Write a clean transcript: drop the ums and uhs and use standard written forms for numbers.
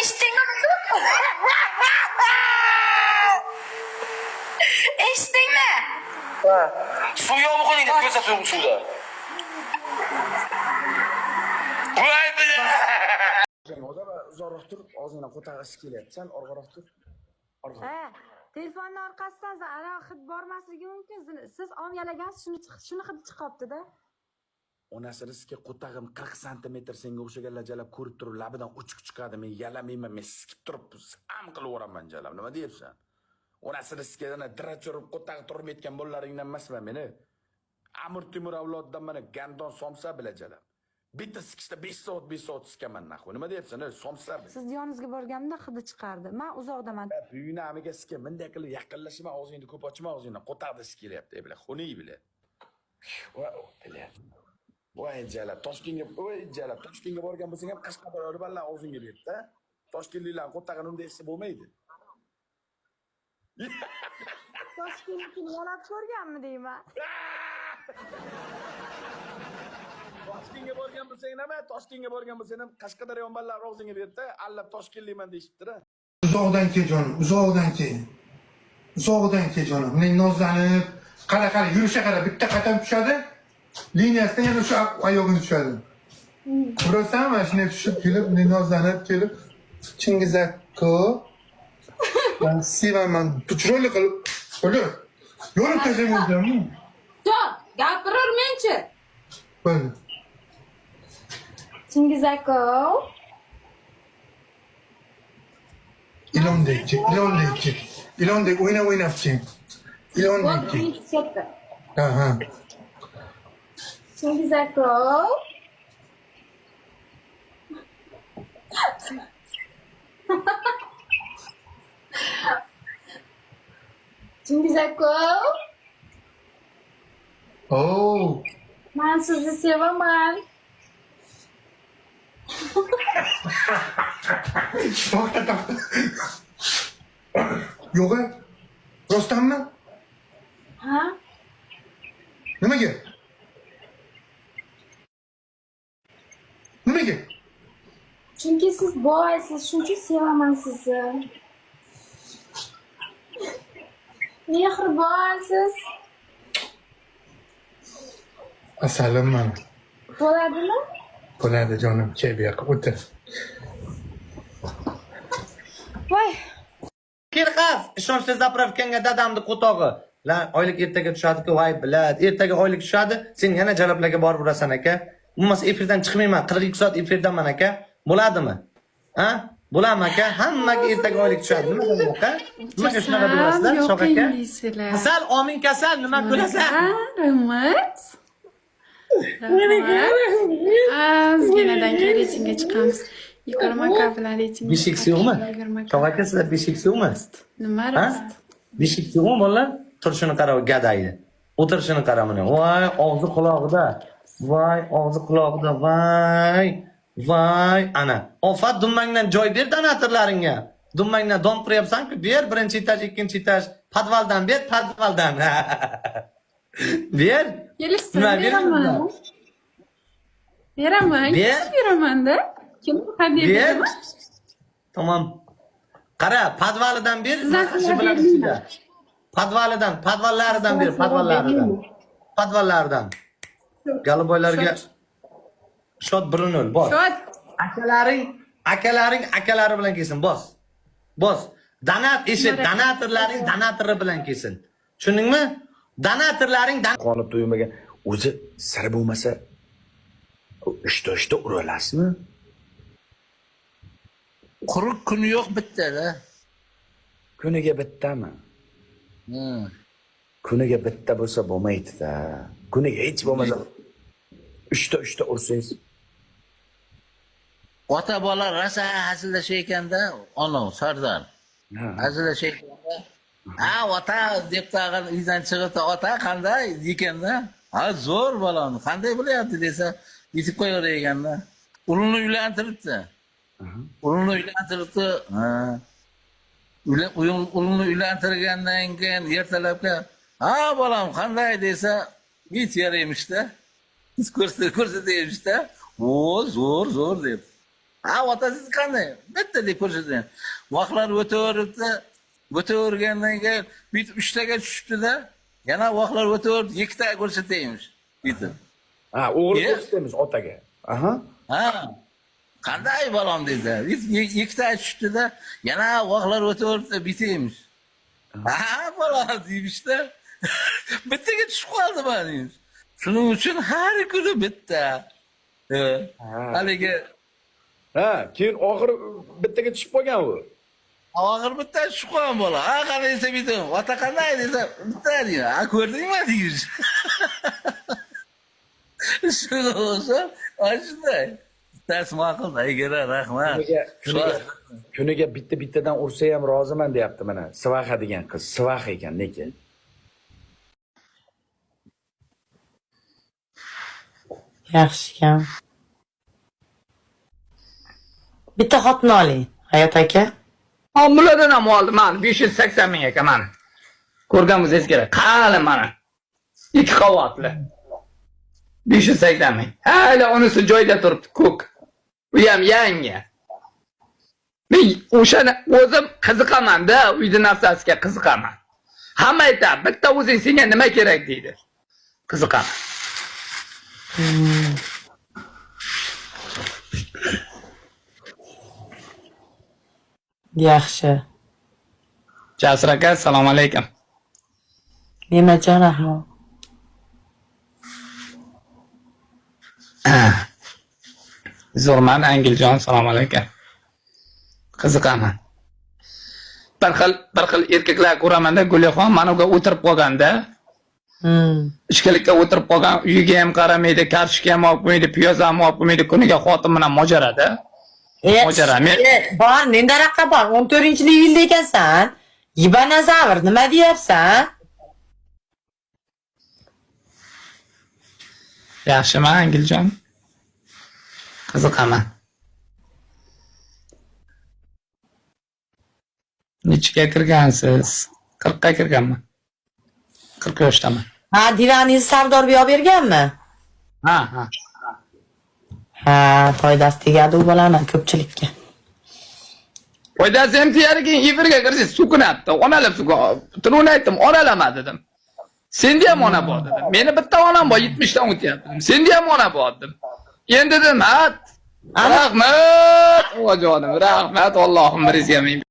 Eshitdingmi? Eshitdingmi? Ha. Suv yo'qmi qo'lingda? Ko'rsa suvda. Voy bilan. Uzoqroq tur, og'zingdan qo'tag'isi kelyapti. Sen orqaroq tur. Ha, telefonning orqasidan ana hid bormasligi mumkin. Siz omyalagansiz shuni hidi chiqyapti-da. Onasi rizqi qo'tag'im 40 santimetr senga o'xshaganlar jalab ko'rib turib labidan uchiq chiqadi. Men yalamayman, men sikib turib am qilaveraman jalab. Nima deyapsan? Onasi rizqidan dirachurib qo'tag'i turib etgan bolalaringdan emasman meni. Amir Temur avlodidan mana gandon somsa bila jalab. Bitta sikishda 5 soat sikaman naxu. Nima deyapsan? Somsa. Siz yoningizga borganda hidi chiqardi. Men uzoqdaman. Buyini amiga sika, bunday qilib yaqinlashma, og'zingni ko'p ochma, og'zingdan qo'tag'da sikilyapti, bila. Xuniy bila. Bila. Voy jala, Toshkentga borgan bo'lsang ham Qashqadaryo riballar og'zingga berdi-da. Toshkentliklar qo'tag'ini unda esa bo'lmaydi. Toshkentni yalab ko'rganmi deyman? Toshkentga borgan bo'lsang nima? Toshkentga borgan bo'lsang ham Qashqadaryo riballar og'zingga berdi-da. Alla Toshkentlikman deyishibdi-da. Uzoqdan kel jonim, uzoqdan kel. Uzoqdan kel jonim. Men nozlanib, qara yurisha qara bitta qatam tushadi. Liniyasidan yana shu oyog'ini tushadi. Ko'rasan, mana shunday tushib kelib, nozlanib kelib, Chingizakko. Ben sevaman. Chiroyli qilib, o'lib. Yo'lib tashlamayapmanmi? Yo'q, gapirurmenchi. Bo'ldi. Chingizakko. İlondek oynab çek. İlondek çek. Ha. Chingizakko. Chingizakko. Oo. Men sizni sevaman. To'xta. Yo'q. Rostdanmi? Ha? Nimaga? Chunki siz boysiz, shuncha sevaman sizni. Mehribonsiz. Asalim mana. Bo'ladimi? Bo'ladi jonim, kel bu yoqqa o'tir. Voy. Kirqas, ishonchli zapravkanga dadamni qo'tog'i. La, oylik ertaga tushadi-ku, voy biladi. Ertaga oylik tushadi, sen yana jaloblarga borib urasan aka. Bo'lmasa efirdan chiqmayman, 42 soat efirdaman aka. Bo'ladimi? Ha? Bo'ladimi aka? Hammaga ertaga oylik tushadi. Nima demak aka? Nimaga shunaqa deyapsizlar, shoq aka? Kasal, omin kasal, nima ko'rasan? Rahmat. Ozginadan keyin reytingga chiqamiz. Yigirma bilan reytingga. Beshik yo'qmi? Shoq aka, sizlar beshik yo'qmi? Nima rost? Beshik yo'qmi bolalar? Turishini qara, gadayni. O'tirishini qara mana. Voy, og'zi quloqida. Voy, og'zi quloqida. Voy, ana. Ofat dummangdan joy ber donatorlaringga. Dummangdan dom qiryapsan-ku, ber birinchi etaj, ikkinchi etaj, podvaldan ber, podvaldan. Ber. Kelishsin, beraman. Beraman. Beraman-da. Kim qanday beraman? Tamam. Qara, podvalidan ber, ishi bilan ichida. Podvallaridan ber, podvallaridan. Galiboylarga shot 1-0 bos. Shot. Akalari bilan kelsin, bos. Donat ishi, donatorlaring donatori bilan kelsin. Tushundingmi? Donatorlaring Qonib to'ymagan. O'zi sir bo'lmasa ishda ura olasizmi? Quruq kuni yo'q bitta-da. Kuniga bittami? Kuniga bitta bo'lsa bo'lmaydi-da. Kuniga hech bo'lmasa 3ta ursangiz. Ota bola rosa hazillashayotganda, onov Sardor. Hazillashayotganda, ota deb tag'in uydan chiqib, ota qanday dekanda, zo'r bolam, qanday bo'lyapti desa, yetib qo'yaverganda. Ulini uylantiribdi. Ulini uylantirgandan keyin ertalabga, bolam qanday desa, hech yaraymish-da. Ko'rsataymish-da. Zo'r deb. Ha, otasiz qanday? Bitta deb ko'rsating. Vaqtlar o'taveribdi. O'tavergandan keyin bitib 3 taga tushibdi-da. Yana vaqtlar o'taverib 2 taga ko'rsataymiz. Bitib. Ha, o'g'ri Ye. ko'rsatamiz otaga. Aha. Ha. Qanday bolam dedi. 2 taga tushibdi-da. Yana vaqtlar o'taveribdi bitaymiz. Ha, bolam deymish-da. Bittaga tushib qoldi deymiz. Shuning uchun har kuni bitta. Haligi Ha, keyin oxiri bittaga tushib qolgan u. og'ir bitta tushib qolgan bola. Ha, qanday desa bitim. Ota qanday desa bitta deydi. Ha, ko'rdingmi deymiz. Shuni o'zi shunday. Bittasi ma'qul, aygara, rahmat. Kuniga bittadan ursa ham roziman deyapti mana. Sivaxa degan qiz, Sivaxa ekan lekin. Yaxshi ekan. Bitta xotin oling, Hayot aka. Bulardan ham oldim mana 580 ming ekan mana. Ko'rganingiz kerak. Qani mana. 2 qavatli. 580 ming. Hali unisi joyida turibdi, ko'k. Bu ham yangi. Men o'shani o'zim qiziqaman-da, uyda narsasiga qiziqaman. Hamma aytadi, bitta o'zing senga nima kerak deydi. Qiziqaman. Yaxshi. Jasur aka, assalomu alaykum. Nemajon ahvol? Zo'rman Angiljon, assalomu alaykum. Qiziqaman. Bir xil erkaklar ko'raman-da, Gulixon mana bu o'tirib qolganda, ishkilikka o'tirib qolgan, uyiga ham qaramaydi, kartoshka ham olib qo'ymaydi, piyoz ham olib qo'ymaydi, kuniga xotin bilan mojarada. Mojara. Bor, menda raqam bor. 14-yilda ekansan. Yibanazavr, nima deyapsan? Yaxshimi Angiljon? Qiziqaman. Nechiga kirgansiz? 40 ga kirganman. 40 yoshdaman. Ha, divaningizni Sardor olib berganmi? Ha. Ha, foydasi tegadi u bolaning ko'pchilikka. Foydasi ham tegadi, keyin efirga kirsangiz sukunatdi. Onalab sukun. Turuni aytdim, onalama dedim. Senda ham ona bor dedim. Meni bitta onam bor, 70 dan o'tyapti. Senda ham ona bor dedim. Endi dedim, rahmat. Ovajonim, rahmat. Allohim birizga ming